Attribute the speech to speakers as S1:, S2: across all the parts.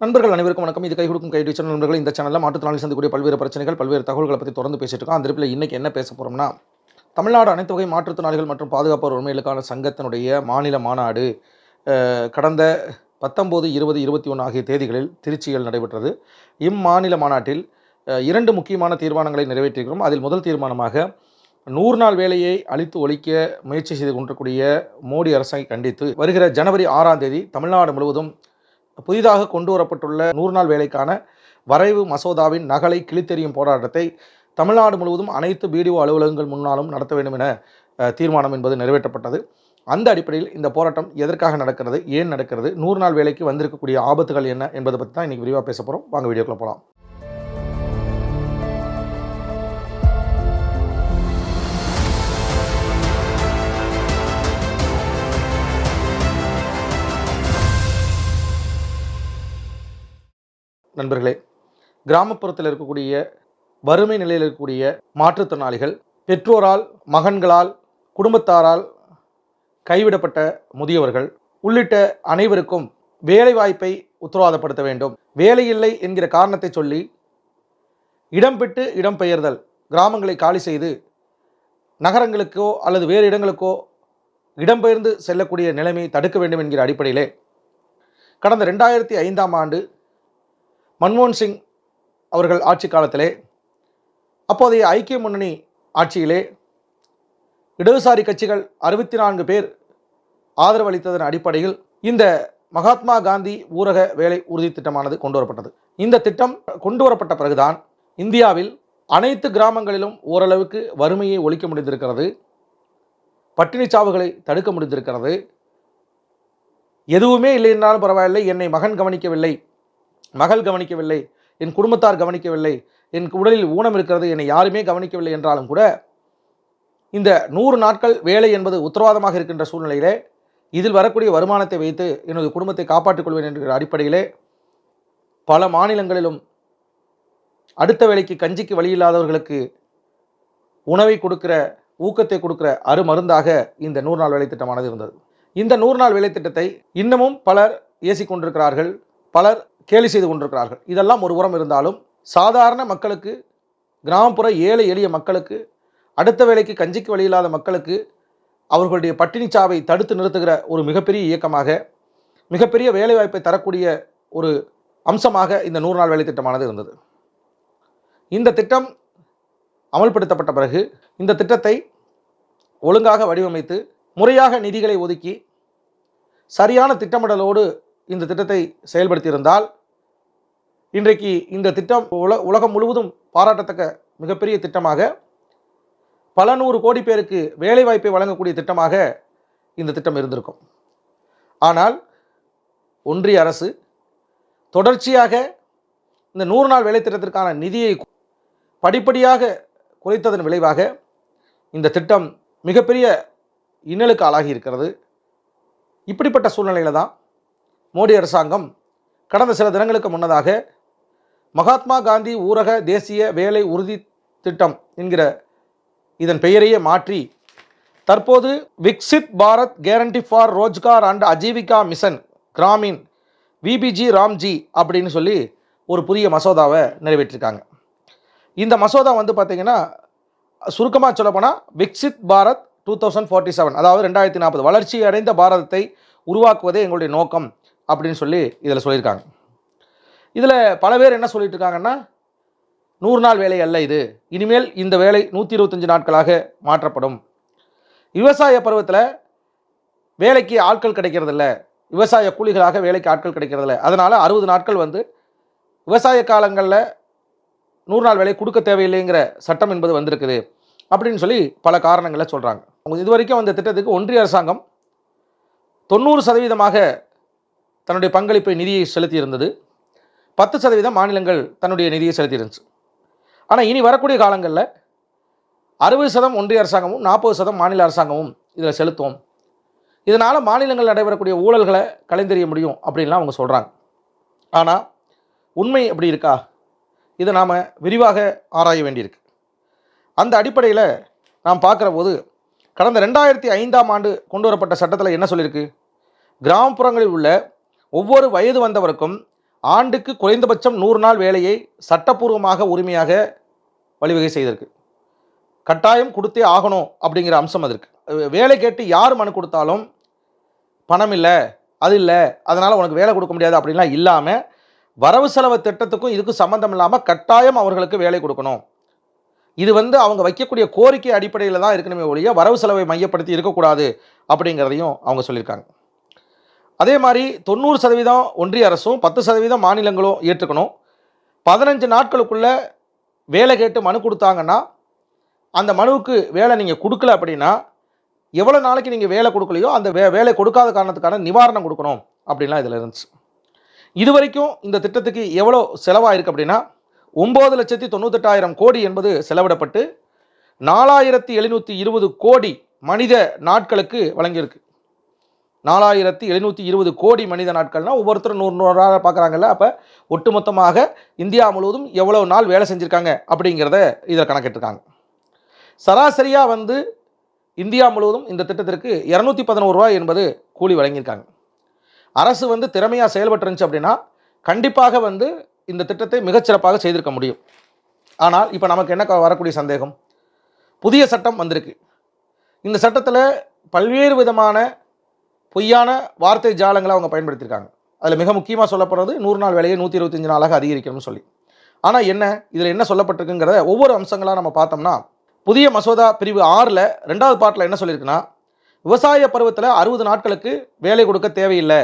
S1: நண்பர்கள் அனைவருக்கும் வணக்கம். இது கை கொடுக்கும் கை டீச்சர் நண்பர்கள். இந்த சேனலில் மாற்றுத்திறனாளி சந்திக்கக்கூடிய பல்வேறு பிரச்சனைகள், பல்வேறு தகவல்களை பற்றி தொடர்ந்து பேசிட்டு இருக்கோம். அந்த இடத்துல இன்னைக்கு என்ன பேச போறோம்னா, தமிழ்நாடு அனைத்து வகை மாற்றுத்திறனாளிகள் மற்றும் பாதுகாப்போர் உரிமைகளுக்கான சங்கத்தினுடைய மாநில மாநாடு கடந்த 19, 20, 21 ஆகிய தேதிகளில் திருச்சியில் நடைபெற்றது. இம்மாநில மாநாட்டில் 2 முக்கியமான தீர்மானங்களை நிறைவேற்றியிருக்கிறோம். அதில் முதல் தீர்மானமாக 100 நாள் வேலையை அழித்து ஒழிக்க முயற்சி செய்து கொண்டிருக்கக்கூடிய மோடி அரசை கண்டித்து வருகிற ஜனவரி 6ஆம் தேதி தமிழ்நாடு முழுவதும் புதிதாக கொண்டு வரப்பட்டுள்ள 100 நாள் வேலைக்கான வரைவு மசோதாவின் நகலை கிழித்தெறியும் போராட்டத்தை தமிழ்நாடு முழுவதும் அனைத்து பிடிஓ அலுவலகங்கள் முன்னாலும் நடத்த வேண்டும் என தீர்மானம் என்பது நிறைவேற்றப்பட்டது. அந்த அடிப்படையில் இந்த போராட்டம் எதற்காக நடக்கிறது, ஏன் நடக்கிறது, 100 நாள் வேலைக்கு வந்திருக்கக்கூடிய ஆபத்துகள் என்ன என்பதை பற்றி தான் இன்றைக்கி விரிவாக பேச போகிறோம். வாங்க வீடியோக்குள்ள போகலாம். நண்பர்களே, கிராமப்புறத்தில் இருக்கக்கூடிய வறுமை நிலையில் இருக்கக்கூடிய மாற்றுத்திறனாளிகள், பெற்றோரால், மகன்களால், குடும்பத்தாரால் கைவிடப்பட்ட முதியவர்கள் உள்ளிட்ட அனைவருக்கும் வேலை வாய்ப்பை உத்தரவாதப்படுத்த வேண்டும். வேலை இல்லை என்கிற காரணத்தை சொல்லி இடம்பெற்று இடம்பெயர்தல், கிராமங்களை காலி செய்து நகரங்களுக்கோ அல்லது வேறு இடங்களுக்கோ இடம்பெயர்ந்து செல்லக்கூடிய நிலைமையை தடுக்க வேண்டும் என்கிற அடிப்படையிலே கடந்த 2005ஆம் ஆண்டு மன்மோகன் சிங் அவர்கள் ஆட்சி காலத்திலே, அப்போதைய ஐக்கிய முன்னணி ஆட்சியிலே இடதுசாரி கட்சிகள் 64 பேர் ஆதரவு அளித்ததன் அடிப்படையில் இந்த மகாத்மா காந்தி ஊரக வேலை உறுதி திட்டமானது கொண்டு வரப்பட்டது. இந்த திட்டம் கொண்டு வரப்பட்ட பிறகுதான் இந்தியாவில் அனைத்து கிராமங்களிலும் ஓரளவுக்கு வறுமையை ஒழிக்க முடிந்திருக்கிறது, பட்டினிச்சாவுகளை தடுக்க முடிந்திருக்கிறது. எதுவுமே இல்லை என்றாலும் பரவாயில்லை, என்னை மகன் கவனிக்கவில்லை, மகள் கவனிக்கவில்லை, என் குடும்பத்தார் கவனிக்கவில்லை, என் உடலில் ஊனம் இருக்கிறது, என்னை யாருமே கவனிக்கவில்லை என்றாலும் கூட இந்த 100 நாட்கள் வேலை என்பது உத்தரவாதமாக இருக்கின்ற சூழ்நிலையிலே இதில் வரக்கூடிய வருமானத்தை வைத்து எனது குடும்பத்தை காப்பாற்றிக் கொள்வேன் என்கிற அடிப்படையிலே பல மாநிலங்களிலும் அடுத்த வேலைக்கு கஞ்சிக்கு வழி இல்லாதவர்களுக்கு உணவை கொடுக்கிற, ஊக்கத்தை கொடுக்கிற அருமருந்தாக இந்த 100 நாள் வேலை திட்டமானது இருந்தது. இந்த 100 நாள் வேலை திட்டத்தை இன்னமும் பலர் ஏசிக்கொண்டிருக்கிறார்கள், பலர் கேலி செய்து கொண்டிருக்கிறார்கள். இதெல்லாம் ஒரு புறம் இருந்தாலும் சாதாரண மக்களுக்கு, கிராமப்புற ஏழை எளிய மக்களுக்கு, அடுத்த வேலைக்கு கஞ்சிக்கு வழி இல்லாத மக்களுக்கு அவர்களுடைய பட்டினிச்சாவை தடுத்து நிறுத்துகிற ஒரு மிகப்பெரிய இயக்கமாக, மிகப்பெரிய வேலைவாய்ப்பை தரக்கூடிய ஒரு அம்சமாக இந்த 100 நாள் வேலை திட்டமானது இருந்தது. இந்த திட்டம் அமல்படுத்தப்பட்ட பிறகு இந்த திட்டத்தை ஒழுங்காக வடிவமைத்து முறையாக நிதிகளை ஒதுக்கி சரியான திட்டமிடலோடு இந்த திட்டத்தை செயல்படுத்தியிருந்தால் இன்றைக்கு இந்த திட்டம் உலகம் முழுவதும் பாராட்டத்தக்க மிகப்பெரிய திட்டமாக, பல 100 கோடி பேருக்கு வேலைவாய்ப்பை வழங்கக்கூடிய திட்டமாக இந்த திட்டம் இருந்திருக்கும். ஆனால் ஒன்றிய அரசு தொடர்ச்சியாக இந்த 100 நாள் வேலை திட்டத்திற்கான நிதியை படிப்படியாக குறைத்ததன் விளைவாக இந்த திட்டம் மிகப்பெரிய இன்னலுக்கு ஆளாகி இருக்கிறது. இப்படிப்பட்ட சூழ்நிலையில் தான் மோடி அரசாங்கம் கடந்த சில தினங்களுக்கு முன்னதாக மகாத்மா காந்தி ஊரக தேசிய வேலை உறுதி திட்டம் என்கிற இதன் பெயரையே மாற்றி தற்போது Viksit Bharat guarantee for Rozgar and Ajeevika mission Gramin VPG Ramji அப்படின்னு சொல்லி ஒரு புதிய மசோதாவை நிறைவேற்றிருக்காங்க. இந்த மசோதா வந்து பார்த்திங்கன்னா சுருக்கமாக சொல்லப்போனால் விக்சித் பாரத் 2047, அதாவது 2040 வளர்ச்சி அடைந்த பாரதத்தை உருவாக்குவதே எங்களுடைய நோக்கம் அப்படின்னு சொல்லி இதில் சொல்லியிருக்காங்க. இதில் பல பேர் என்ன சொல்லிட்டு இருக்காங்கன்னா, 100 நாள் வேலை அல்ல இது, இனிமேல் இந்த வேலை 125 நாட்களாக மாற்றப்படும். விவசாய பருவத்தில் வேலைக்கு ஆட்கள் கிடைக்கிறதில்ல, விவசாய கூலிகளாக வேலைக்கு ஆட்கள் கிடைக்கிறதில்ல, அதனால் 60 நாட்கள் வந்து விவசாய காலங்களில் 100 நாள் வேலை கொடுக்க தேவையில்லைங்கிற சட்டம் என்பது வந்திருக்குது அப்படின்னு சொல்லி பல காரணங்களை சொல்கிறாங்க. இது வரைக்கும் அந்த திட்டத்துக்கு ஒன்றிய அரசாங்கம் 90% தன்னுடைய பங்களிப்பை நிதியை செலுத்தி இருந்தது, 10% மாநிலங்கள் தன்னுடைய நிதியை செலுத்தி இருந்துச்சு. ஆனால் இனி வரக்கூடிய காலங்களில் 60% ஒன்றிய அரசாங்கமும் 40% மாநில அரசாங்கமும் இதில் செலுத்துவோம், இதனால் மாநிலங்கள் நடைபெறக்கூடிய ஊழல்களை கலைந்தெறிய முடியும் அப்படின்லாம் அவங்க சொல்கிறாங்க. ஆனால் உண்மை அப்படி இருக்கா? இதை நாம் விரிவாக ஆராய வேண்டியிருக்கு. அந்த அடிப்படையில் நாம் பார்க்குற போது கடந்த 2005ஆம் ஆண்டு கொண்டு வரப்பட்ட சட்டத்தில் என்ன சொல்லியிருக்கு? கிராமப்புறங்களில் உள்ள ஒவ்வொரு வயது வந்தவருக்கும் ஆண்டுக்கு குறைந்தபட்சம் 100 நாள் வேலையை சட்டப்பூர்வமாக உரிமையாக வழிவகை செய்திருக்கு. கட்டாயம் கொடுத்தே ஆகணும் அப்படிங்கிற அம்சம் அது இருக்கு. வேலை கேட்டு யார் மனு கொடுத்தாலும் பணம் இல்லை, அது இல்லை, அதனால் உனக்கு வேலை கொடுக்க முடியாது அப்படின்லாம் இல்லாமல், வரவு செலவு திட்டத்துக்கும் இதுக்கும் சம்மந்தம் இல்லாமல் கட்டாயம் அவர்களுக்கு வேலை கொடுக்கணும். இது அவங்க வைக்கக்கூடிய கோரிக்கை அடிப்படையில் தான் இருக்கணுமே ஒழிய வரவு செலவை மையப்படுத்தி இருக்கக்கூடாது அப்படிங்கிறதையும் அவங்க சொல்லியிருக்காங்க. அதே மாதிரி 90% ஒன்றிய அரசும் 10% மாநிலங்களும் ஏற்றுக்கணும். 15 நாட்களுக்குள்ள வேலை கேட்டு மனு கொடுத்தாங்கன்னா, அந்த மனுவுக்கு வேலை நீங்கள் கொடுக்கல அப்படின்னா, எவ்வளோ நாளைக்கு நீங்கள் வேலை கொடுக்கலையோ அந்த வேலை கொடுக்காத காரணத்துக்கான நிவாரணம் கொடுக்கணும் அப்படின்லாம் இதில் இருந்துச்சு. இது வரைக்கும் இந்த திட்டத்துக்கு எவ்வளோ செலவாயிருக்கு அப்படின்னா 9,98,000 கோடி என்பது செலவிடப்பட்டு 4,720 கோடி மனித நாட்களுக்கு வழங்கியிருக்கு. 4,720 கோடி மனித நாட்கள்னா ஒவ்வொருத்தரும் 100 பார்க்குறாங்கல்ல. அப்போ ஒட்டுமொத்தமாக இந்தியா முழுவதும் எவ்வளோ நாள் வேலை செஞ்சுருக்காங்க அப்படிங்கிறத இதில் கணக்கிட்டிருக்காங்க. சராசரியாக இந்தியா முழுவதும் இந்த திட்டத்திற்கு 211 ரூபாய் என்பது கூலி வழங்கியிருக்காங்க. அரசு திறமையாக செயல்பட்டுருந்துச்சு அப்படின்னா கண்டிப்பாக இந்த திட்டத்தை மிகச்சிறப்பாக செய்திருக்க முடியும். ஆனால் இப்போ நமக்கு என்ன வரக்கூடிய சந்தேகம், புதிய சட்டம் வந்திருக்கு. இந்த சட்டத்தில் பல்வேறு விதமான பொய்யான வார்த்தை ஜாலங்களை அவங்க பயன்படுத்தியிருக்காங்க. அதில் மிக முக்கியமாக சொல்லப்படுறது 100 நாள் வேலையை 125 நாளாக அதிகரிக்கணும்னு சொல்லி. ஆனால் இதில் என்ன சொல்லப்பட்டிருக்குங்கிறத ஒவ்வொரு அம்சங்களாக நம்ம பார்த்தோம்னா, புதிய மசோதா பிரிவு 6ல் 2வது பாட்டில் என்ன சொல்லியிருக்குன்னா, விவசாய பருவத்தில் 60 நாட்களுக்கு வேலை கொடுக்க தேவையில்லை,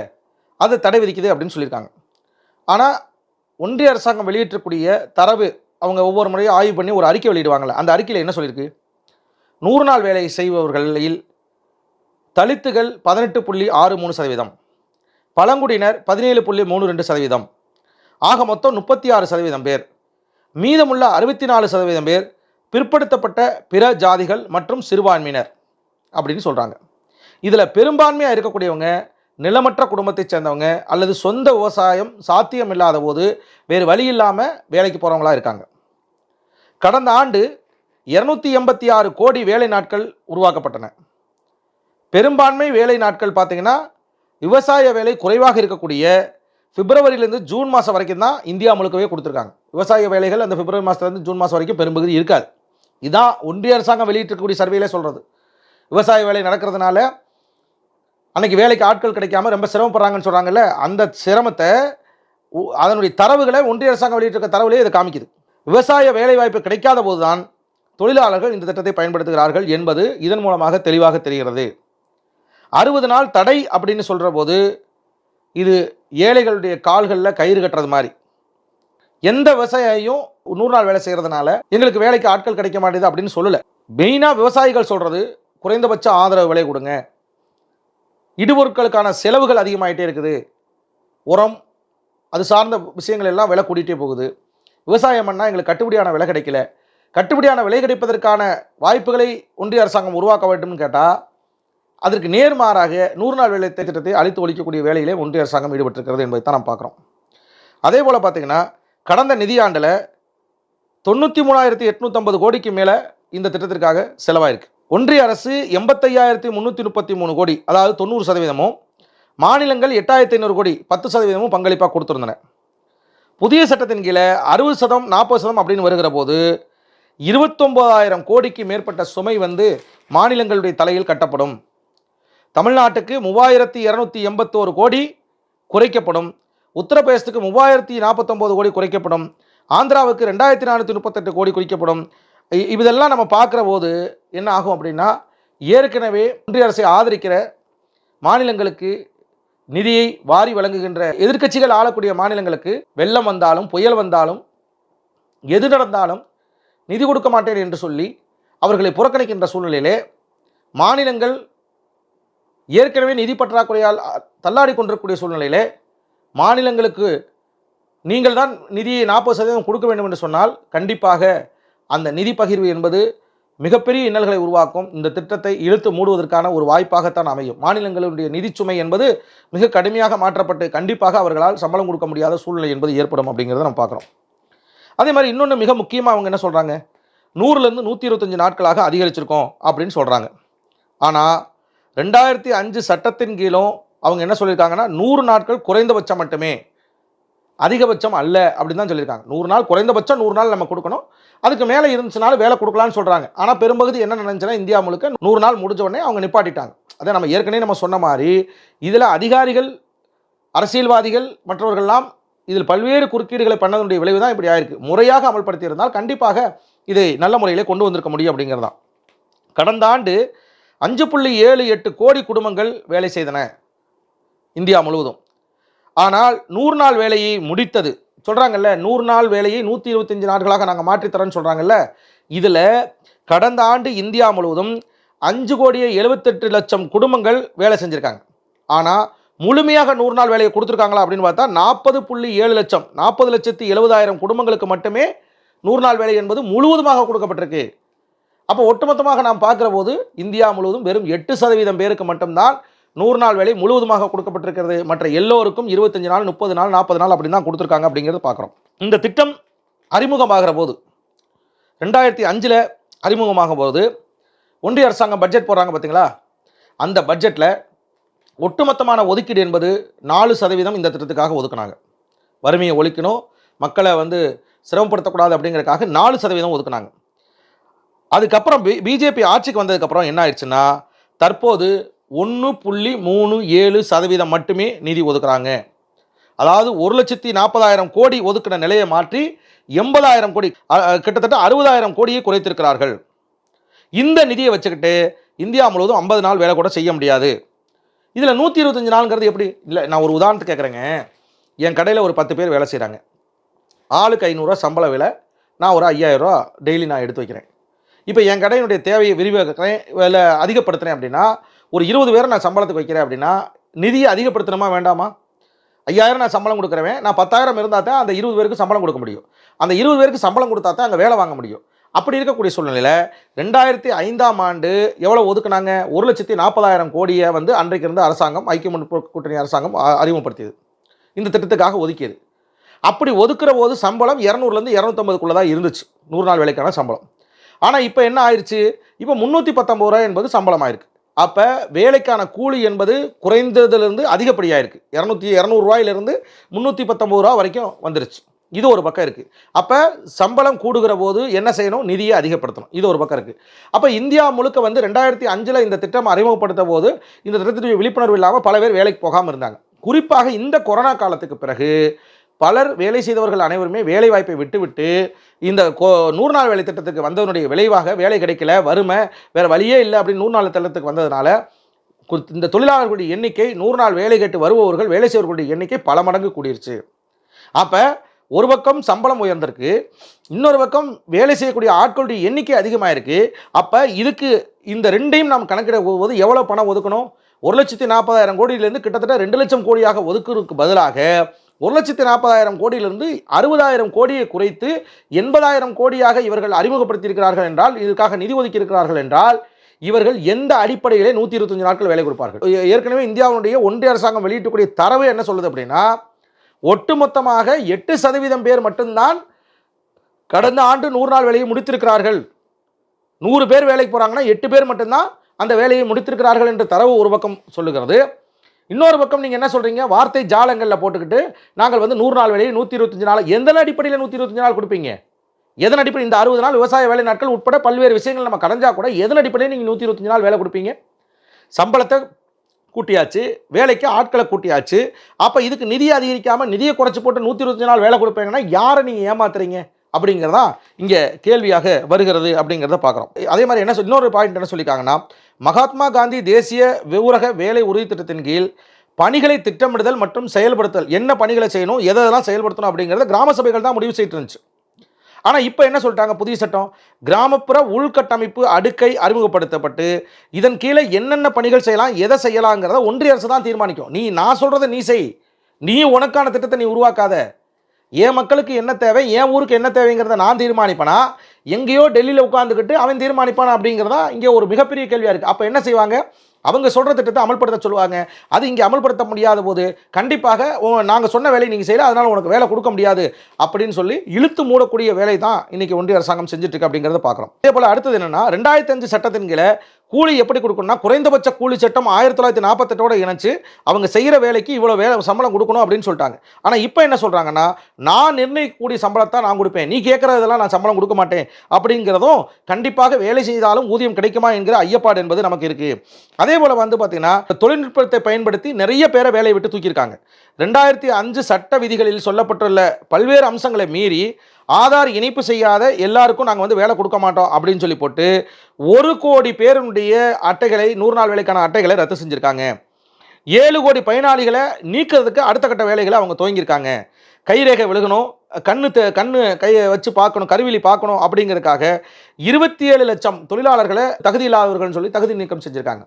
S1: அது தடை விதிக்குது அப்படின்னு சொல்லியிருக்காங்க. ஆனால் ஒன்றிய அரசாங்கம் வெளியிட்டக்கூடிய தரவு அவங்க ஒவ்வொரு முறையும் ஆய்வு பண்ணி ஒரு அறிக்கை வெளியிடுவாங்கள்ல, அந்த அறிக்கையில் என்ன சொல்லியிருக்கு, 100 நாள் வேலை செய்பவர்களில் தலித்துகள் 18.63%, பழங்குடியினர் 17.32%, ஆக மொத்தம் 36% பேர், மீதமுள்ள 64% பேர் பிற்படுத்தப்பட்ட பிற ஜாதிகள் மற்றும் சிறுபான்மையினர் அப்படின்னு சொல்கிறாங்க. இதில் பெரும்பான்மையாக இருக்கக்கூடியவங்க நிலமற்ற குடும்பத்தை சேர்ந்தவங்க அல்லது சொந்த விவசாயம் சாத்தியம் இல்லாத போது வேறு வழி இல்லாமல் வேலைக்கு போகிறவங்களா இருக்காங்க. கடந்த ஆண்டு 286 கோடி வேலை நாட்கள் உருவாக்கப்பட்டன. பெரும்பான்மை வேலை நாட்கள் பார்த்தீங்கன்னா விவசாய வேலை குறைவாக இருக்கக்கூடிய பிப்ரவரியிலேருந்து ஜூன் மாதம் வரைக்கும் தான் இந்தியா முழுக்கவே கொடுத்துருக்காங்க. விவசாய வேலைகள் அந்த பிப்ரவரி மாதத்துலேருந்து ஜூன் மாதம் வரைக்கும் பெரும்பகுதி இருக்காது. இதான் ஒன்றிய அரசாங்கம் வெளியிட்டிருக்கக்கூடிய சர்வேலே சொல்கிறது. விவசாய வேலை நடக்கிறதுனால அன்றைக்கி வேலைக்கு ஆட்கள் கிடைக்காம ரொம்ப சிரமப்படுறாங்கன்னு சொல்கிறாங்கல்ல, அந்த சிரமத்தை அதனுடைய தரவுகளை ஒன்றிய அரசாங்கம் வெளியிட்டிருக்க தரவுலேயே இதை காமிக்குது. விவசாய வேலைவாய்ப்பு கிடைக்காத போது தான் தொழிலாளர்கள் இந்த திட்டத்தை பயன்படுத்துகிறார்கள் என்பது இதன் மூலமாக தெளிவாக தெரிகிறது. 60 நாள் தடை அப்படின்னு சொல்கிற போது இது ஏழைகளுடைய கால்களில் கயிறு கட்டுறது மாதிரி. எந்த விவசாயியும் 100 நாள் வேலை செய்கிறதுனால எங்களுக்கு வேலைக்கு ஆட்கள் கிடைக்க மாட்டேது அப்படின்னு சொல்லலை. மெயினாக விவசாயிகள் சொல்கிறது குறைந்தபட்ச ஆதரவு விலை கொடுங்க, இடுபொருட்களுக்கான செலவுகள் அதிகமாகிட்டே இருக்குது, உரம் அது சார்ந்த விஷயங்கள் எல்லாம் விலை கூட்டிகிட்டே போகுது, விவசாயம் பண்ணால் எங்களுக்கு கட்டுப்படியான விலை கிடைக்கல, கட்டுப்படியான விலை கிடைப்பதற்கான வாய்ப்புகளை ஒன்றிய அரசாங்கம் உருவாக்க வேண்டும்னு கேட்டால் அதற்கு நேர்மாறாக 100 நாள் வேலை திட்டத்தை அழித்து ஒழிக்கக்கூடிய வேலையிலே ஒன்றிய அரசாங்கம் ஈடுபட்டிருக்கிறது என்பதை தான் நம்ம பார்க்குறோம். அதே போல் பார்த்திங்கன்னா கடந்த நிதியாண்டில் 93,850 கோடிக்கு மேலே இந்த திட்டத்திற்காக செலவாயிருக்கு. ஒன்றிய அரசு 85,333 கோடி, அதாவது 90%, மாநிலங்கள் 8,500 கோடி 10% பங்களிப்பாக கொடுத்துருந்தன. புதிய சட்டத்தின் கீழே 60%, 40% அப்படின்னு வருகிற போது 29,000 கோடிக்கு மேற்பட்ட சுமை மாநிலங்களுடைய தலையில் கட்டப்படும். தமிழ்நாட்டுக்கு 3,281 கோடி குறைக்கப்படும், உத்தரப்பிரதேசத்துக்கு 3,049 கோடி குறைக்கப்படும், ஆந்திராவுக்கு 2,438 கோடி குறைக்கப்படும். இதெல்லாம் நம்ம பார்க்குற போது என்ன ஆகும் அப்படின்னா, ஏற்கனவே ஒன்றிய அரசை ஆதரிக்கிற மாநிலங்களுக்கு நிதியை வாரி வழங்குகின்ற எதிர்க்கட்சிகள் ஆளக்கூடிய மாநிலங்களுக்கு வெள்ளம் வந்தாலும் புயல் வந்தாலும் எது நடந்தாலும் நிதி கொடுக்க மாட்டேன் என்று சொல்லி அவர்களை புறக்கணிக்கின்ற சூழ்நிலையிலே மாநிலங்கள் ஏற்கனவே நிதி பற்றாக்குறையால் தள்ளாடி கொண்டிருக்கக்கூடிய சூழ்நிலையிலே மாநிலங்களுக்கு நீங்கள் தான் நிதியை 40% கொடுக்க வேண்டும் என்று சொன்னால் கண்டிப்பாக அந்த நிதி பகிர்வு என்பது மிகப்பெரிய இன்னல்களை உருவாக்கும். இந்த திட்டத்தை இழுத்து மூடுவதற்கான ஒரு வாய்ப்பாகத்தான் அமையும். மாநிலங்களுடைய நிதிச்சுமை என்பது மிக கடுமையாக மாற்றப்பட்டு கண்டிப்பாக அவர்களால் சம்பளம் கொடுக்க முடியாத சூழ்நிலை என்பது ஏற்படும் அப்படிங்கிறத நம்ம பார்க்குறோம். அதே மாதிரி இன்னொன்று மிக முக்கியமாக அவங்க என்ன சொல்கிறாங்க, 100லேருந்து 125 நாட்களாக அதிகரிச்சிருக்கோம் அப்படின்னு சொல்கிறாங்க. ஆனால் 2005 சட்டத்தின் கீழும் அவங்க என்ன சொல்லியிருக்காங்கன்னா 100 நாட்கள் குறைந்தபட்சம் மட்டுமே, அதிகபட்சம் அல்ல அப்படின்னு தான் சொல்லியிருக்காங்க. 100 நாள் குறைந்தபட்சம் 100 நாள் நம்ம கொடுக்கணும். அதுக்கு மேலே இருந்துச்சுனாலும் வேலை கொடுக்கலான்னு சொல்கிறாங்க. ஆனால் பெரும்பகுதி என்ன நினைச்சுன்னா இந்தியா முழுக்க 100 நாள் முடிஞ்ச உடனே அவங்க நிப்பாட்டிட்டாங்க. அதை நம்ம ஏற்கனவே நம்ம சொன்ன மாதிரி இதில் அதிகாரிகள், அரசியல்வாதிகள் மற்றவர்கள்லாம் இதில் பல்வேறு குறுக்கீடுகளை பண்ணதனுடைய விளைவு தான் இப்படி ஆயிருக்கு. முறையாக அமல்படுத்தி இருந்தால் கண்டிப்பாக இதை நல்ல முறையிலே கொண்டு வந்திருக்க முடியும் அப்படிங்கிறது தான். கடந்த ஆண்டு 5.78 கோடி குடும்பங்கள் வேலை செய்தன இந்தியா முழுவதும். ஆனால் 100 நாள் வேலையை முடித்தது சொல்கிறாங்கல்ல, 100 நாள் வேலையை 125 நாட்களாக நாங்கள் மாற்றித்தரோன்னு சொல்கிறாங்கல்ல, இதில் கடந்த ஆண்டு இந்தியா முழுவதும் 5,78,00,000 குடும்பங்கள் வேலை செஞ்சுருக்காங்க. ஆனால் முழுமையாக 100 நாள் வேலையை கொடுத்துருக்காங்களா அப்படின்னு பார்த்தா 40.7 லட்சம் 40,70,000 குடும்பங்களுக்கு மட்டுமே 100 நாள் வேலை என்பது முழுவதுமாக கொடுக்கப்பட்டிருக்கு. அப்போ ஒட்டுமொத்தமாக நாம் பார்க்குற போது இந்தியா முழுவதும் வெறும் 8% பேருக்கு மட்டும்தான் 100 நாள் வேலை முழுவதுமாக கொடுக்கப்பட்டிருக்கிறது. மற்ற எல்லோருக்கும் 25 நாள், 30 நாள், 40 நாள் அப்படின்னு தான் கொடுத்துருக்காங்க அப்படிங்கிறது பார்க்குறோம். இந்த திட்டம் அறிமுகமாகிற போது 2005 அறிமுகமாகும் போது ஒன்றிய அரசாங்கம் பட்ஜெட் போடுறாங்க பார்த்தீங்களா, அந்த பட்ஜெட்டில் ஒட்டுமொத்தமான ஒதுக்கீடு என்பது 4% இந்த திட்டத்துக்காக ஒதுக்குனாங்க. வறுமையை ஒழிக்கணும், மக்களை சிரமப்படுத்தக்கூடாது அப்படிங்கிறதுக்காக 4% ஒதுக்குனாங்க. அதுக்கப்புறம் பிஜேபி ஆட்சிக்கு வந்ததுக்கப்புறம் என்ன ஆயிடுச்சுன்னா தற்போது 1.37% மட்டுமே நிதி ஒதுக்குறாங்க. அதாவது 1,40,000 கோடி ஒதுக்கின நிலையை மாற்றி 80,000 கோடி, கிட்டத்தட்ட 60,000 கோடியை குறைத்திருக்கிறார்கள். இந்த நிதியை வச்சுக்கிட்டு இந்தியா முழுவதும் 50 நாள் வேலை கூட செய்ய முடியாது. இதில் 125 நாள்ங்கிறது எப்படி? இல்லை, நான் ஒரு உதாரணத்துக்கு கேட்குறேங்க. என் கடையில் ஒரு 10 பேர் வேலை செய்கிறாங்க. ஆளுக்கு 500 சம்பள விலை, நான் ஒரு 5,000 டெய்லி நான் எடுத்து வைக்கிறேன். இப்போ என் கடையினுடைய தேவையை விரிவாக்குறேன், வேலை அதிகப்படுத்துகிறேன் அப்படின்னா ஒரு 20 பேரை நான் சம்பளத்துக்கு வைக்கிறேன் அப்படின்னா நிதியை அதிகப்படுத்தணுமா வேண்டாமா? 5,000 நான் சம்பளம் கொடுக்குறேன், நான் 10,000 இருந்தால் தான் அந்த 20 பேருக்கு சம்பளம் கொடுக்க முடியும். அந்த 20 பேருக்கு சம்பளம் கொடுத்தா தான் அங்கே வேலை வாங்க முடியும். அப்படி இருக்கக்கூடிய சூழ்நிலையில் 2005ஆம் ஆண்டு எவ்வளோ ஒதுக்குனாங்க? 1,40,000 கோடியை அன்றைக்கு இருந்த அரசாங்கம், ஐக்கிய முற்போக்கு கூட்டணி அரசாங்கம் அறிமுகப்படுத்தியது, இந்த திட்டத்துக்காக ஒதுக்கியது. அப்படி ஒதுக்குற போது சம்பளம் 200லேருந்து 250க்குள்ளே தான் இருந்துச்சு 100 நாள் வேலைக்கான சம்பளம். ஆனால் இப்போ என்ன ஆயிடுச்சு? இப்போ 319 ரூபாய் என்பது சம்பளம் ஆயிருக்கு. அப்போ வேலைக்கான கூலி என்பது குறைந்ததுலேருந்து அதிகப்படியாக இருக்குது. 200 ரூபாயிலிருந்து 319 ரூபா வரைக்கும் வந்துருச்சு. இது ஒரு பக்கம் இருக்குது. அப்போ சம்பளம் கூடுகிற போது என்ன செய்யணும்? நிதியை அதிகப்படுத்தணும். இது ஒரு பக்கம் இருக்குது. அப்போ இந்தியா முழுக்க 2005 இந்த திட்டம் அறிமுகப்படுத்த போது இந்த திட்டத்துடைய விழிப்புணர்வு இல்லாமல் பல பேர் வேலைக்கு போகாமல் இருந்தாங்க. குறிப்பாக இந்த கொரோனா காலத்துக்கு பிறகு பலர் வேலை செய்தவர்கள் அனைவருமே வேலை வாய்ப்பை விட்டுவிட்டு இந்த 100 நாள் வேலை திட்டத்துக்கு வந்ததனுடைய விளைவாக வேலை கிடைக்கல, வறுமை, வேறு வழியே இல்லை அப்படின்னு 100 நாள் திட்டத்துக்கு வந்ததுனால இந்த தொழிலாளர்களுடைய எண்ணிக்கை, 100 நாள் வேலை கேட்டு வருபவர்கள், வேலை செய்வர்களுடைய எண்ணிக்கை பல மடங்கு கூடிருச்சு. அப்போ ஒரு பக்கம் சம்பளம் உயர்ந்திருக்கு, இன்னொரு பக்கம் வேலை செய்யக்கூடிய ஆட்களுடைய எண்ணிக்கை அதிகமாயிருக்கு. அப்போ இதுக்கு இந்த ரெண்டையும் நாம் கணக்கிட போது எவ்வளோ பணம் ஒதுக்கணும்? 1,40,000 கோடியிலேருந்து கிட்டத்தட்ட 2 லட்சம் கோடியாக ஒதுக்குறதுக்கு பதிலாக 1,40,000 கோடியிலிருந்து 60,000 கோடியை குறைத்து 80,000 கோடியாக இவர்கள் அறிமுகப்படுத்தியிருக்கிறார்கள் என்றால், இதற்காக நிதி ஒதுக்கி இருக்கிறார்கள் என்றால், இவர்கள் எந்த அடிப்படையிலே 125 நாட்கள் வேலை கொடுப்பார்கள்? ஏற்கனவே இந்தியாவுடைய ஒன்றிய அரசாங்கம் வெளியிட்டக்கூடிய தரவு என்ன சொல்லுது அப்படின்னா, ஒட்டுமொத்தமாக 8% பேர் மட்டும்தான் கடந்த ஆண்டு 100 நாள் வேலையை முடித்திருக்கிறார்கள். 100 பேர் வேலைக்கு போகிறாங்கன்னா 8 பேர் மட்டும்தான் அந்த வேலையை முடித்திருக்கிறார்கள் என்று தரவு ஒரு பக்கம் சொல்லுகிறது. இன்னொரு பக்கம் நீங்கள் என்ன சொல்கிறீங்க? வார்த்தை ஜாலங்களில் போட்டுக்கிட்டு நாங்கள் 100 நாள் வேலையை 125 நாள், எந்த அடிப்படையில் 125 நாள் கொடுப்பீங்க? எதன் அடிப்படையில்? இந்த 60 நாள் விவசாய வேலை நாட்கள் உட்பட பல்வேறு விஷயங்கள் நம்ம கடஞ்சா கூட எதன் அடிப்படையில் நீங்கள் 125 நாள் வேலை கொடுப்பீங்க? சம்பளத்தை கூட்டியாச்சு, வேலைக்கு ஆட்களை கூட்டியாச்சு. அப்போ இதுக்கு நிதியை அதிகரிக்காமல் நிதியை குறைச்சி போட்டு 125 நாள் வேலை கொடுப்பீங்கன்னா யாரை நீங்கள் ஏமாத்துறீங்க அப்படிங்கிறதா இங்கே கேள்வியாக வருகிறது அப்படிங்கிறத பார்க்குறோம். அதே மாதிரி என்ன இன்னொரு பாயிண்ட் என்ன சொல்லியிருக்காங்கன்னா, மகாத்மா காந்தி தேசிய ஊரக வேலை உறுதி திட்டத்தின் கீழ் பணிகளை திட்டமிடுதல் மற்றும் செயல்படுத்தல், என்ன பணிகளை செய்யணும், எதெல்லாம் செயல்படுத்தணும் அப்படிங்கிறத கிராம சபைகள் தான் முடிவு செய்து இருந்துச்சு. ஆனால் இப்போ என்ன சொல்லிட்டாங்க? புதிய சட்டம், கிராமப்புற உள்கட்டமைப்பு அடுக்கை அறிமுகப்படுத்தப்பட்டு இதன் கீழே என்னென்ன பணிகள் செய்யலாம், எதை செய்யலாங்கிறத ஒன்றிய அரசு தான் தீர்மானிக்கும். நான் சொல்கிறத நீ செய், நீ உனக்கான திட்டத்தை நீ உருவாக்காத. என் மக்களுக்கு என்ன தேவை, என் ஊருக்கு என்ன தேவைங்கிறத நான் தீர்மானிப்பேனா, எங்கேயோ டெல்லியில் உட்காந்துக்கிட்டு அவன் தீர்மானிப்பானா அப்படிங்கிறதா இங்கே ஒரு மிகப்பெரிய கேள்வியாக இருக்குது. அப்போ என்ன செய்வாங்க? அவங்க சொல்கிற திட்டத்தை அமல்படுத்த சொல்லுவாங்க. அது இங்கே அமல்படுத்த முடியாத போது கண்டிப்பாக நாங்கள் சொன்ன வேலையை நீங்கள் செய்யல, அதனால் உனக்கு வேலை கொடுக்க முடியாது அப்படின்னு சொல்லி இழுத்து மூடக்கூடிய வேலை தான் இன்றைக்கி ஒன்றிய அரசாங்கம் செஞ்சுட்டு இருக்கு அப்படிங்கிறத பார்க்குறோம். அதே போல் அடுத்தது என்னென்னா, 2005 சட்டத்தின் கீழே கூலி எப்படி கொடுக்கணும்னா, குறைந்தபட்ச கூலி சட்டம் 1948ஓட இணைச்சு, அவங்க செய்யற வேலைக்கு இவ்வளோ சம்பளம் குடுக்கணும் அப்படின்னு சொல்லிட்டாங்க. ஆனா இப்ப என்ன சொல்றாங்கன்னா, நான் நிர்ணயிக்கக்கூடிய சம்பளத்த நான் குடுப்பேன். நீ கேட்கிறதெல்லாம் நான் சம்பளம் குடுக்க மாட்டேன் அப்படிங்கிறதும், கண்டிப்பாக வேலை செய்தாலும் ஊதியம் கிடைக்குமா என்கிற ஐயப்பாடு என்பது நமக்கு இருக்கு. அதேபோல வந்து பார்த்தீங்கன்னா, தொழில்நுட்பத்தை பயன்படுத்தி நிறைய பேர வேலைய விட்டு தூக்கியிருக்காங்க. 2005 சட்ட விதிகளில் சொல்லப்பட்டுள்ள பல்வேறு அம்சங்களை மீறி, ஆதார் இணைப்பு செய்யாத எல்லாருக்கும் நாங்க வந்து வேலை குடுக்க மாட்டோம் அப்படின்னு சொல்லி போட்டு, 1,00,00,000 பேருடைய அட்டைகளை 100 நாள் வேலைக்கான அட்டைகளை ரத்து செஞ்சிருக்காங்க. 7 கோடி பயனாளிகள நீக்குறதுக்கு அடுத்த கட்ட வேலைகள அவங்க துவங்கியிருக்காங்க. கைரேகை விழுகணும், கண்ணு கைய வச்சு பார்க்கணும், கருவிழி பார்க்கணும் அப்படிங்கிறதுக்காக 27,00,000 தொழிலாளர்கள தகுதி இல்லாதவர்கள்னு சொல்லி தகுதி நீக்கம் செஞ்சிருக்காங்க.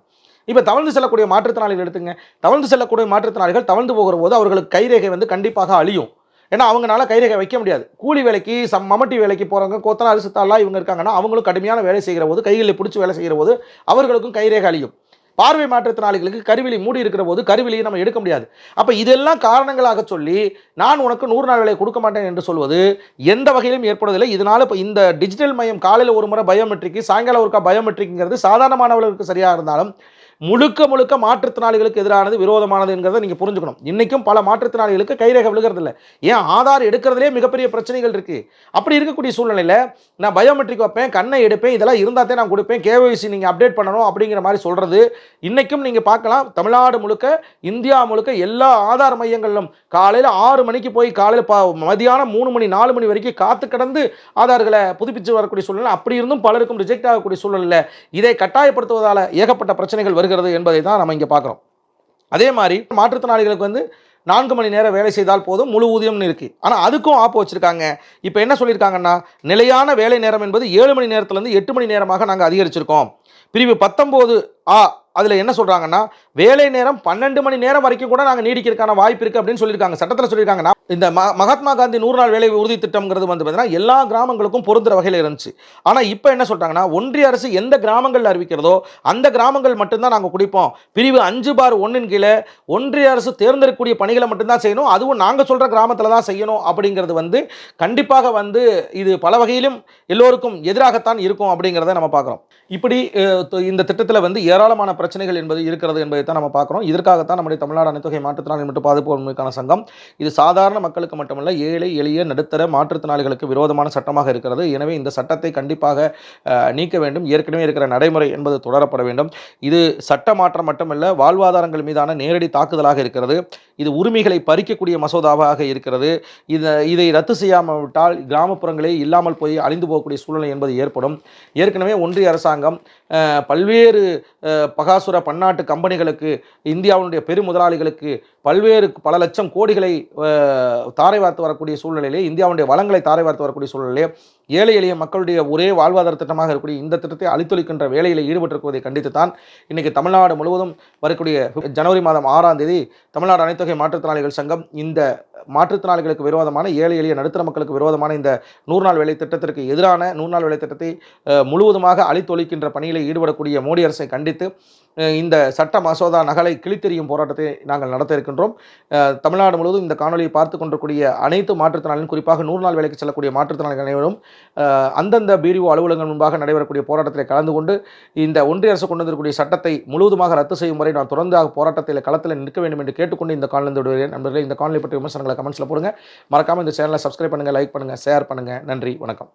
S1: இப்ப தவழ்ந்து செல்லக்கூடிய மாற்றுத்திறனாளிகள் எடுத்துங்க. தவழ்ந்து செல்லக்கூடிய மாற்றுத்திறனாளிகள் தவழ்ந்து போகிறபோது அவர்களுக்கு கைரேகை வந்து கண்டிப்பாக அழியும். ஏன்னா அவங்கனால கைரேகை வைக்க முடியாது. கூலி வேலைக்கு, மம்மட்டி வேலைக்கு போறவங்க, கொத்தனார், சித்தாள்லாம் இவங்க இருக்காங்கன்னா, அவங்களும் கடுமையான வேலை செய்கிறபோது, கைகளில பிடிச்சு வேலை செய்கிறபோது அவர்களுக்கும் கைரேகை அழியும். பார்வை மாற்றுத்திறனாளிகளுக்கு கருவிழி மூடி இருக்கிற போது கருவிழியை நம்ம எடுக்க முடியாது. அப்ப இதெல்லாம் காரணங்களாக சொல்லி, நான் உனக்கு 100 நாள் வேலை கொடுக்க மாட்டேன் என்று சொல்வது எந்த வகையிலும் ஏற்படுவதில்லை. இதனால இப்ப இந்த டிஜிட்டல் மயம் காலையில ஒரு முறை பயோமெட்ரிக், சாயங்காலம் ஒருக்கா பயோமெட்ரிக்ங்கிறது சாதாரணமானவர்களுக்கு சரியா இருந்தாலும், முழுக்க முழுக்க மாற்றுத்திறனாளிகளுக்கு எதிரானது, விரோதமானது என்கிறத நீங்க புரிஞ்சுக்கணும். இன்னைக்கும் பல மாற்றுத்திறனாளிகளுக்கு கைரேகை விழுகிறது இல்ல. ஏன் ஆதார் எடுக்கிறதுலே மிகப்பெரிய பிரச்சனைகள் இருக்கு. அப்படி இருக்கக்கூடிய சூழ்நிலையில நான் பயோமெட்ரிக் வைப்பேன், கண்ணை எடுப்பேன், இதெல்லாம் இருந்தாதே நான் கொடுப்பேன், கேஒய்சி நீங்க அப்டேட் பண்ணணும் அப்படிங்கிற மாதிரி சொல்றது இன்னைக்கும் நீங்க பார்க்கலாம். தமிழ்நாடு முழுக்க, இந்தியா முழுக்க எல்லா ஆதார் மையங்களிலும் காலையில 6 மணிக்கு போய் காலையில மதியானம் 3 மணி 4 மணி வரைக்கும் காத்து கிடந்து ஆதார்களை புதுப்பிச்சு வரக்கூடிய சூழ்நிலை. அப்படி இருந்தும் பலருக்கும் ரிஜெக்ட் ஆகக்கூடிய சூழ்நிலை. இதை கட்டாயப்படுத்துவதால ஏகப்பட்ட பிரச்சனைகள் வருகிறது என்பதை தான் நம்ம இங்க பார்க்கிறோம். அதே மாதிரி மாற்றுத்திறனாளிகளுக்கு வந்து 4 மணி நேரம் வேலை செய்தால் போதும், முழு ஊதியம்னு இருக்கு. ஆனா அதுக்கும் ஆப்பு வச்சிருக்காங்க. இப்ப என்ன சொல்லியிருக்காங்கன்னா, நிலையான வேலை நேரம் என்பது 7 மணி நேரத்திலிருந்து 8 மணி நேரமாக நாங்க அதிகரிச்சிருக்கோம். பிரிவு 19 அதுல என்ன சொல்றாங்கன்னா, வேலை நேரம் 12 மணி நேரம் வரைக்கும் கூட நாங்க நீடிக்கிறதுக்கான வாய்ப்பு இருக்கு அப்படின்னு சொல்லியிருக்காங்க. சட்டத்தில் சொல்லியிருக்காங்க. இந்த மகாத்மா காந்தி 100 நாள் வேலை உறுதி திட்டம்ங்கிறது வந்து பார்த்தீங்கன்னா எல்லா கிராமங்களுக்கும் பொருந்துற வகையில் இருந்துச்சு. ஆனா இப்போ என்ன சொல்றாங்கன்னா, ஒன்றிய அரசு எந்த கிராமங்கள் அறிவிக்கிறதோ அந்த கிராமங்கள் மட்டும்தான் நாங்கள் குடிப்போம். பிரிவு 5/1 கீழே ஒன்றிய அரசு தேர்ந்தெடுக்கக்கூடிய பணிகளை மட்டும்தான் செய்யணும், அதுவும் நாங்கள் சொல்ற கிராமத்தில் தான் செய்யணும் அப்படிங்கிறது வந்து கண்டிப்பாக வந்து இது பல வகையிலும் எல்லோருக்கும் எதிராகத்தான் இருக்கும் அப்படிங்கிறத நம்ம பார்க்குறோம். இப்படி இந்த திட்டத்தில் வந்து ஏராளமான பிரச்சனைகள் என்பது இருக்கிறது என்பதை தான் நம்ம பார்க்குறோம். இதற்காகத்தான் நம்முடைய தமிழ்நாடு அனைத்துவகை மாற்றுத்திறனாளிகள் மற்றும் பாதுகாப்பு உரிமைக்கான சங்கம் இது சாதாரண மக்களுக்கு மட்டுமல்ல, ஏழை எளிய நடுத்தர மாற்றுத்திறனாளிகளுக்கு விரோதமான சட்டமாக இருக்கிறது. எனவே இந்த சட்டத்தை கண்டிப்பாக நீக்க வேண்டும். ஏற்கனவே இருக்கிற நடைமுறை என்பது தொடரப்பட வேண்டும். இது சட்ட மாற்றம் மட்டுமல்ல, வாழ்வாதாரங்கள் மீதான நேரடி தாக்குதலாக இருக்கிறது. இது உரிமைகளை பறிக்கக்கூடிய மசோதாவாக இருக்கிறது. இதை ரத்து செய்யாமல் விட்டால் கிராமப்புறங்களே இல்லாமல் போய் அழிந்து போகக்கூடிய சூழ்நிலை என்பது ஏற்படும். ஏற்கனவே ஒன்றிய அரசாங்கம் பல்வேறு பகாசுர பன்னாட்டு கம்பெனிகளுக்கு, இந்தியாவுடைய பெருமுதலாளிகளுக்கு பல லட்சம் கோடிகளை தாரை வார்த்து வரக்கூடிய சூழ்நிலையிலே, இந்தியாவுடைய வளங்களை தாரை வார்த்து வரக்கூடிய சூழ்நிலையிலே, ஏழை எளிய மக்களுடைய ஒரே வாழ்வாதார திட்டமாக இருக்கக்கூடிய இந்த திட்டத்தை அழித்தொழிக்கின்ற வேலையில் ஈடுபட்டிருப்பதை கண்டித்து தான் இன்றைக்கி தமிழ்நாடு முழுவதும் வரக்கூடிய ஜனவரி மாதம் 6ஆம் தேதி தமிழ்நாடு அனைத்துவகை மாற்றுத்திறனாளிகள் சங்கம் இந்த மாற்றுத்திறனாளிகளுக்கு விரோதமான, ஏழை எளிய நடுத்தர மக்களுக்கு விரோதமான இந்த 100 நாள் வேலை திட்டத்திற்கு எதிரான 100 நாள் வேலை திட்டத்தை முழுவதுமாக அழித்தொழிக்கின்ற பணியில் ஈடுபடக்கூடிய மோடி அரசை கண்டித்து இந்த சட்ட மசோதா நகலை கிழித்தெறியும் போராட்டத்தை நாங்கள் நடத்த இருக்கின்றோம். தமிழ்நாடு முழுவதும் இந்த காணொலியை பார்த்து கொண்டிருக்கூடிய அனைத்து மாற்றுத்திறனாளிகளும், குறிப்பாக 100 நாள் வேலைக்கு செல்லக்கூடிய மாற்றுத்திறனாளிகள் அனைவரும் அந்தந்த பிடிஓ அலுவலகங்கள் முன்பாக நடைபெறக்கூடிய போராட்டத்தில் கலந்து கொண்டு இந்த ஒன்றிய அரசு கொண்டு வந்திருக்கக்கூடிய சட்டத்தை முழுவதுமாக ரத்து செய்யும் வரை நான் தொடர்ந்து போராட்டத்தில் களத்தில் நிற்க வேண்டும் என்று கேட்டுக்கொண்டு இந்த காணொலி விடுகிறேன். நண்பர்களே, இந்த காணொலி பற்றி விமர்சனங்களை கமெண்ட்ஸில் போடுங்க. மறக்காமல் இந்த சேனலை சப்ஸ்கிரைப் பண்ணுங்கள், லைக் பண்ணுங்கள், ஷேர் பண்ணுங்கள். நன்றி, வணக்கம்.